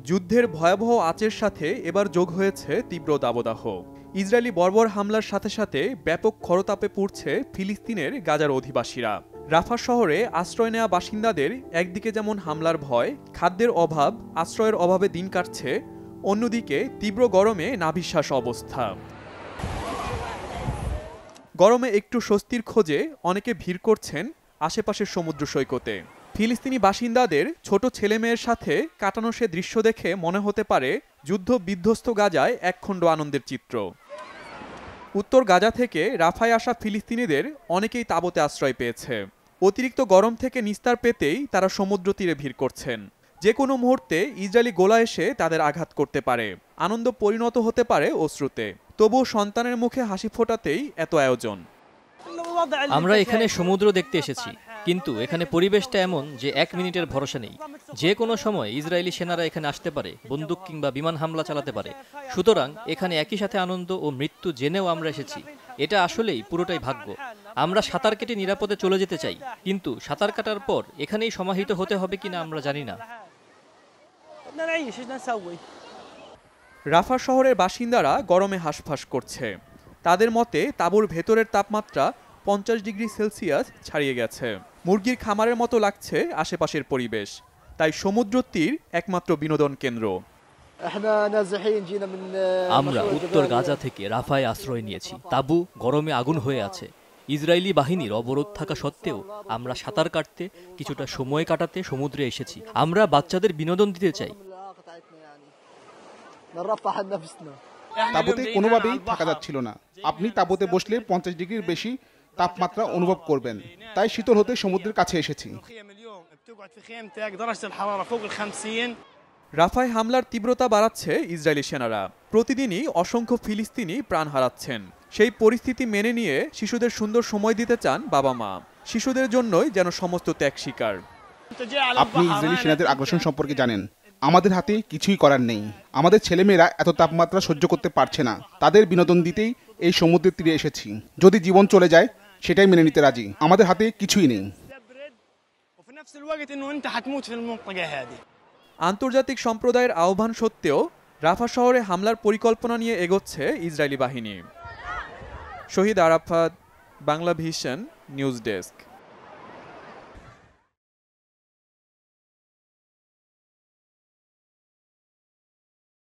যুদ্ধের ভয়াবহ আঁচের সাথে এবার যোগ হয়েছে তীব্র দাবদাহ। ইসরায়েলি বর্বর হামলার সাথে সাথে ব্যাপক খরতাপে পুড়ছে ফিলিস্তিনের গাজার অধিবাসীরা। রাফা শহরে আশ্রয় নেওয়া বাসিন্দাদের একদিকে যেমন হামলার ভয়, খাদ্যের অভাব, আশ্রয়ের অভাবে দিন কাটছে, অন্যদিকে তীব্র গরমে নাভিশ্বাস অবস্থা। গরমে একটু স্বস্তির খোঁজে অনেকে ভিড় করছেন আশেপাশের সমুদ্র সৈকতে। ফিলিস্তিনি বাসিন্দাদের ছোট ছেলেমেয়ের সাথে কাটানো সে দৃশ্য দেখে মনে হতে পারে যুদ্ধ বিধ্বস্ত গাজায় একখণ্ড আনন্দের চিত্র। উত্তর গাজা থেকে রাফায় আসা ফিলিস্তিনিদের অনেকেই তাঁবুতে আশ্রয় পেয়েছে। অতিরিক্ত গরম থেকে নিস্তার পেতেই তারা সমুদ্র তীরে ভিড় করছেন। যে কোনো মুহূর্তে ইসরায়েলি গোলা এসে তাদের আঘাত করতে পারে, আনন্দ পরিণত হতে পারে অশ্রুতে। তবুও সন্তানের মুখে হাসি ফোটাতেই এত আয়োজন। আমরা এখানে সমুদ্র দেখতে এসেছি, কিন্তু এখানে পরিবেশটা এমন যে 1 মিনিটের ভরসা নেই। যে কোনো সময় ইসরায়েলি সেনারা এখানে আসতে পারে, বন্দুক কিংবা বিমান হামলা চালাতে পারে। সুতরাং এখানে একই সাথে আনন্দ ও মৃত্যু জেনেও আমরা এসেছি। এটা আসলেই পুরোটাই ভাগ্য। আমরা সাঁতার কেটে নিরাপদে চলে যেতে চাই, কিন্তু সাঁতার কাটার পর এখানেই সমাহিত হতে হবে কিনা আমরা জানি না। রাফা শহরের বাসিন্দারা গরমে হাঁসফাঁস করছে। তাদের মতে তাঁবুর ভেতরের তাপমাত্রা 50 ডিগ্রি সেলসিয়াস ছাড়িয়ে গেছে। মুরগির খামারের মতো লাগছে আশেপাশের পরিবেশ। তাই সমুদ্র তীর একমাত্র বিনোদন কেন্দ্র। আমরা উত্তর গাজা থেকে রাফায় আশ্রয় নিয়েছি। তাঁবু গরমে আগুন হয়ে আছে। ইসরায়েলি বাহিনীর অবরোধ থাকা সত্ত্বেও আমরা সাঁতার কাটতে, কিছুটা সময় কাটাতে সমুদ্রে এসেছি। আমরা বাচ্চাদের বিনোদন দিতে চাই। তাঁবুতে কোনোভাবেই থাকা যাচ্ছিল না। আপনি তাঁবুতে বসলে 50 ডিগ্রির বেশি তাপমাত্রা অনুভব করবেন। তাই শীতল হতে সমুদ্রের কাছে এসেছি। রাফায় হামলার তীব্রতা বাড়াচ্ছে ইসরায়েলি সেনারা। প্রতিদিনই অসংখ্য ফিলিস্তিনি প্রাণ হারাচ্ছেন। সেই পরিস্থিতি মেনে নিয়ে শিশুদের সুন্দর সময় দিতে চান বাবা মা। শিশুদের জন্যই যেন সমস্ত ত্যাগ স্বীকার। আপনি ইসরায়েলি সেনাদের আগ্রাসন সম্পর্কে জানেন। আমাদের হাতে কিছুই করার নেই। আমাদের ছেলেমেয়েরা এত তাপমাত্রা সহ্য করতে পারছে না। তাদের বিনোদন দিতেই এই সমুদ্রের তীরে এসেছি। যদি জীবন চলে যায় সেটাই মেনে নিতে রাজি। আমাদের হাতে কিছুই নেই। আন্তর্জাতিক সম্প্রদায়ের আহ্বান সত্ত্বেও রাফা শহরে হামলার পরিকল্পনা নিয়ে এগোচ্ছে ইসরায়েলি বাহিনী। Shahid Arafat, Bangla Vision, news desk.